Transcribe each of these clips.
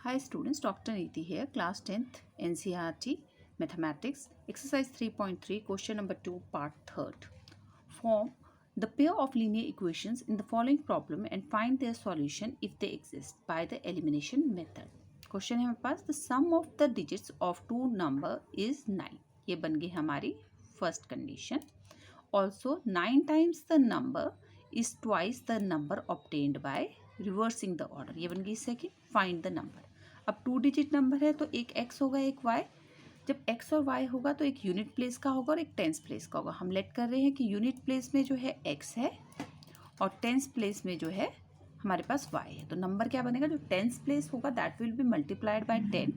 Hi students, Dr. Neeti here, class 10th NCERT Mathematics, exercise 3.3, question number 2, part 3rd. Form the pair of linear equations in the following problem and find their solution if they exist by the elimination method. Question है हमारे पास, the sum of the digits of two number is 9. ये बन गई हमारी first condition. Also 9 times the number is twice the number obtained by reversing the order. ये बन गई second. Find the number. अब 2 डिजिट नंबर है तो एक x होगा एक y. जब x और y होगा तो एक यूनिट प्लेस का होगा और एक टेंस प्लेस का होगा. हम लेट कर रहे हैं कि यूनिट प्लेस में जो है x है और टेंस प्लेस में जो है हमारे पास y है. तो नंबर क्या बनेगा, जो टेंस प्लेस होगा that will be multiplied by 10,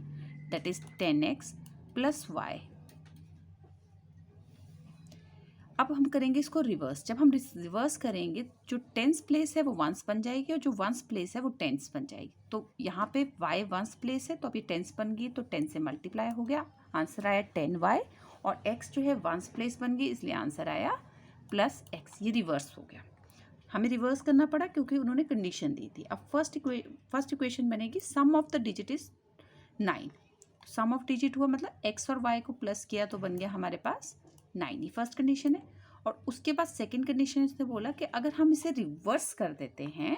that is 10x plus y. अब हम करेंगे इसको रिवर्स. जब हम रिवर्स करेंगे जो टेंस प्लेस है वो वंस बन जाएगी और जो वंस प्लेस है वो टेंस बन जाएगी. तो यहाँ पे y वंस प्लेस है तो अभी टेंस बन गई तो 10 से मल्टीप्लाई हो गया, आंसर आया 10y. और x जो है वंस प्लेस बन गई इसलिए आंसर आया प्लस x. ये रिवर्स हो गया. हमें रिवर्स करना पड़ा क्योंकि उन्होंने कंडीशन दी थी. अब फर्स्ट इक्वेशन बनेगी sum of the digit is 9. Sum of digit हुआ मतलब x और y को प्लस किया तो बन गया हमारे पास 9. ये फर्स्ट कंडीशन है. और उसके बाद सेकंड कंडीशन इसने बोला कि अगर हम इसे रिवर्स कर देते हैं,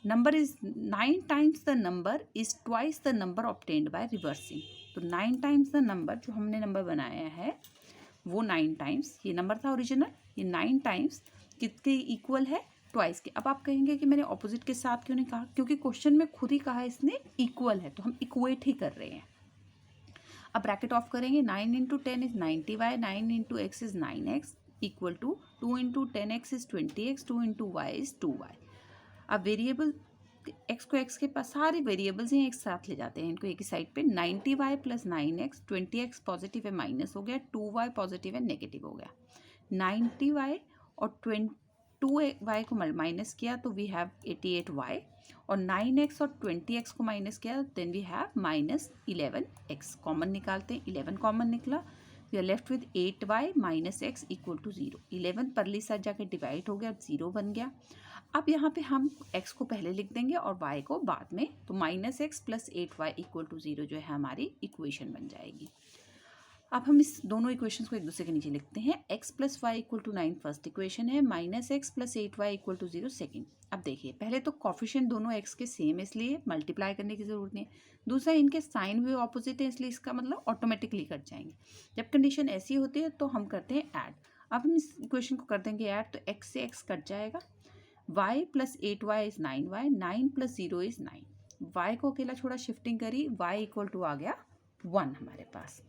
number is 9 times the number is twice the number obtained by reversing. तो 9 टाइम्स द नंबर जो हमने नंबर बनाया है वो 9 टाइम्स, ये नंबर था ओरिजिनल, ये 9 टाइम्स कितने इक्वल है, ट्वाइस के. अब आप कहेंगे कि मैंने ऑपोजिट के साथ क्यों नहीं कहा, क्योंकि क्वेश्चन में खुद ही कहा इसने इक्वल है तो हम इक्वेट ही कर रहे हैं. अब ब्रैकेट ऑफ करेंगे. 9 into 10 is 90y, 9 into x is 9x equal to 2 into 10x is 20x, 2 into y is 2y. अब वेरिएबल x को x के पास सारे वेरिएबल्स हैं एक साथ ले जाते हैं इनको एक ही साइड पे. 90y plus 9x, 20x positive है माइनस हो गया, 2y पॉजिटिव है नेगेटिव हो गया. 90y और 2y को माइनस किया तो वी हैव 88y और 9x और 20x को माइनस किया then we have minus 11x. Common निकालते हैं, 11 कॉमन निकला, we are left with 8y minus x equal to 0. 11 परली साइड जाके डिवाइड हो गया, 0 बन गया. अब यहाँ पे हम x को पहले लिख देंगे और y को बाद में, तो minus x plus 8y equal to 0 जो है हमारी इक्वेशन बन जाएगी. अब हम इस दोनों इक्वेशंस को एक दूसरे के नीचे लिखते हैं. x plus y equal to 9 first equation है, minus x plus 8y equal to 0 second. अब देखिए पहले तो कॉफिशिएंट दोनों x के सेम है इसलिए मल्टीप्लाई करने की ज़रूरत नहीं है. दूसरा इनके साइन भी ऑपोजिट है इसलिए इसका मतलब ऑटोमेटिकली कट जाएंगे. जब कंडीशन ऐसी होती है तो हम करते हैं ऐड. अब हम इस इक्वेशन को कर देंगे ऐड, तो x से x कट जाएगा. y plus 8y is 9y, 9 plus 0 is 9. y को अकेला छोड़ा शिफ्टिंग करी, y इक्वल टू आ गया 1 हमारे पास.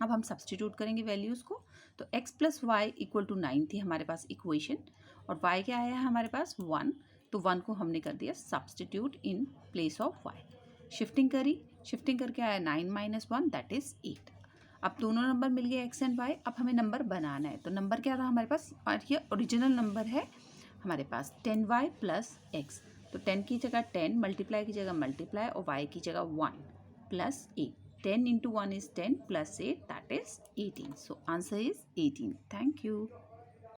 अब हम सब्सटीट्यूट करेंगे वैल्यूज़ को, तो x plus y equal to 9 थी हमारे पास इक्वेशन और y क्या आया है हमारे पास 1. तो 1 को हमने कर दिया substitute in place of y. Shifting करी, शिफ्टिंग करके आया 9 माइनस 1 दैट इज़ 8. अब दोनों नंबर मिल गए x एंड y. अब हमें नंबर बनाना है, तो नंबर क्या था हमारे पास, और ये ओरिजिनल नंबर है हमारे पास 10y प्लस x. तो 10 की जगह 10, मल्टीप्लाई की जगह मल्टीप्लाई और y की जगह 1 plus 8. 10 into 1 is 10 plus 8 that is 18. So answer is 18. Thank you.